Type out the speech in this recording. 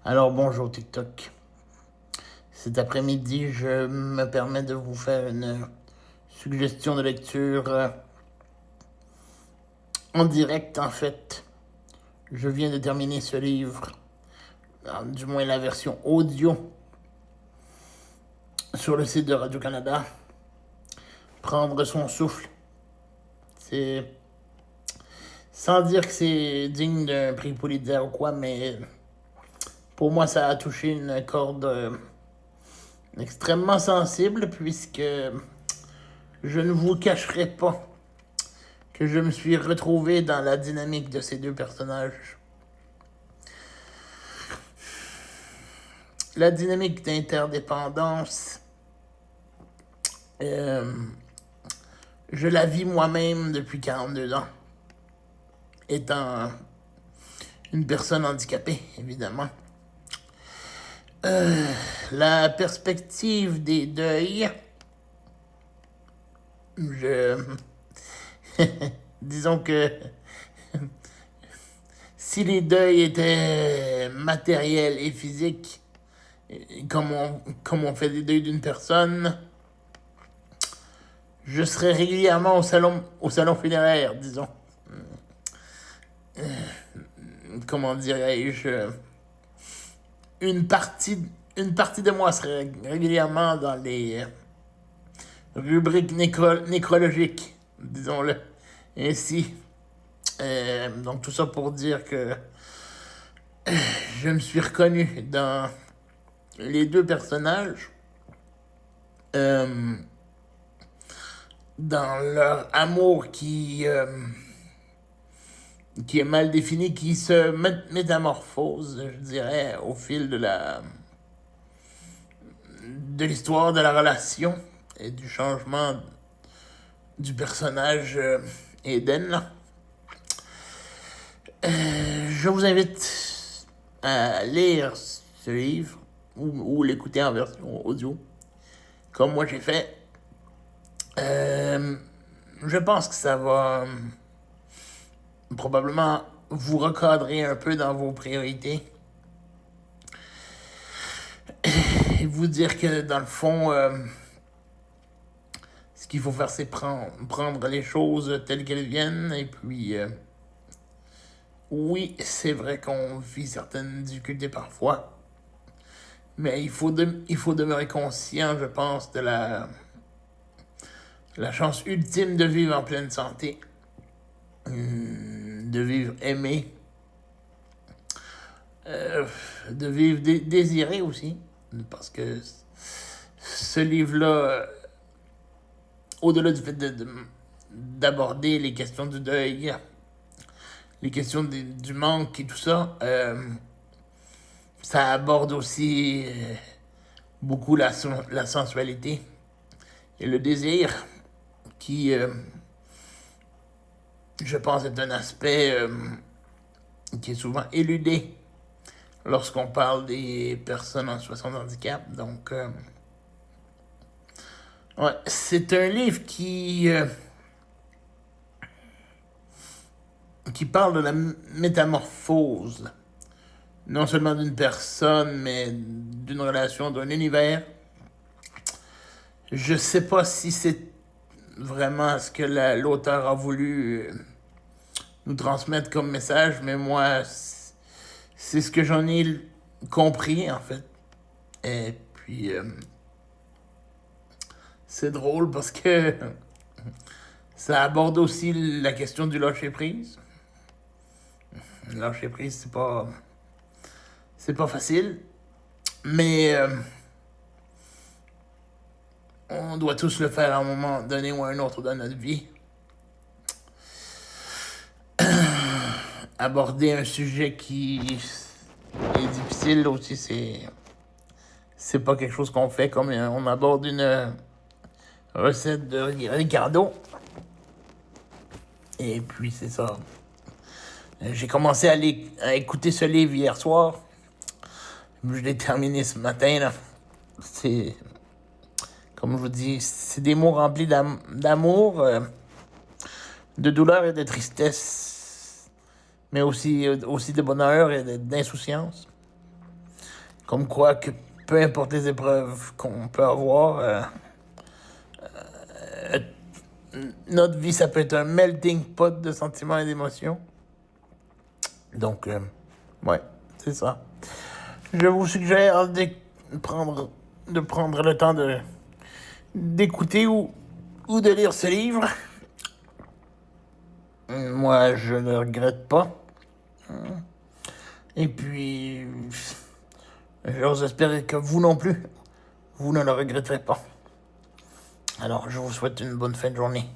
Alors bonjour TikTok. Cet après-midi, je me permets de vous faire une suggestion de lecture en direct en fait. Je viens de terminer ce livre, du moins la version audio, sur le site de Radio-Canada. Prendre son souffle. C'est sans dire que c'est digne d'un prix Pulitzer ou quoi, mais pour moi ça a touché une corde extrêmement sensible puisque je ne vous cacherai pas que je me suis retrouvé dans la dynamique de ces deux personnages. La dynamique d'interdépendance, euh, je la vis moi-même depuis 42 ans, étant une personne handicapée, évidemment. La perspective des deuils, je... disons que si les deuils étaient matériels et physiques, comme on fait des deuils d'une personne, je serais régulièrement au salon funéraire, disons. Comment dirais-je, une partie, une partie de moi serait régulièrement dans les rubriques nécrologiques, disons-le ainsi. Donc tout ça pour dire que je me suis reconnu dans les deux personnages, dans leur amour qui est mal défini, qui se métamorphose, je dirais, au fil de l'histoire de la relation et du changement du personnage Eden. Je vous invite à lire ce livre ou l'écouter en version audio, comme moi j'ai fait. Je pense que ça va probablement vous recadrer un peu dans vos priorités et vous dire que dans le fond, ce qu'il faut faire, c'est prendre les choses telles qu'elles viennent. Et puis, oui, c'est vrai qu'on vit certaines difficultés parfois, mais il faut demeurer conscient, je pense, de la chance ultime de vivre en pleine santé, de vivre aimé, de vivre désiré aussi, parce que ce livre-là, au-delà du fait d'aborder les questions du deuil, les questions du manque et tout ça, ça aborde aussi beaucoup la sensualité et le désir qui, je pense, est un aspect qui est souvent éludé lorsqu'on parle des personnes en situation de handicap. Donc, ouais, c'est un livre qui parle de la métamorphose, non seulement d'une personne, mais d'une relation, d'un univers. Je sais pas si c'est vraiment ce que l'auteur a voulu nous transmettre comme message, mais moi, c'est ce que j'en ai compris, en fait. Et puis, c'est drôle parce que ça aborde aussi la question du lâcher-prise. Lâcher-prise, c'est pas facile, mais on doit tous le faire à un moment donné ou à un autre dans notre vie. Aborder un sujet qui est difficile aussi, c'est pas quelque chose qu'on fait comme on aborde une recette de Ricardo. Et puis c'est ça. J'ai commencé à écouter ce livre hier soir. Je l'ai terminé ce matin, là. C'est, comme je vous dis, c'est des mots remplis d'amour, de douleur et de tristesse, mais aussi de bonheur et d'insouciance. Comme quoi que peu importe les épreuves qu'on peut avoir, notre vie, ça peut être un melting pot de sentiments et d'émotions. Donc, ouais, c'est ça. Je vous suggère de prendre le temps d'écouter ou de lire ce livre. Moi, je ne regrette pas. Et puis, j'ose espérer que vous non plus, vous ne le regretterez pas. Alors, je vous souhaite une bonne fin de journée.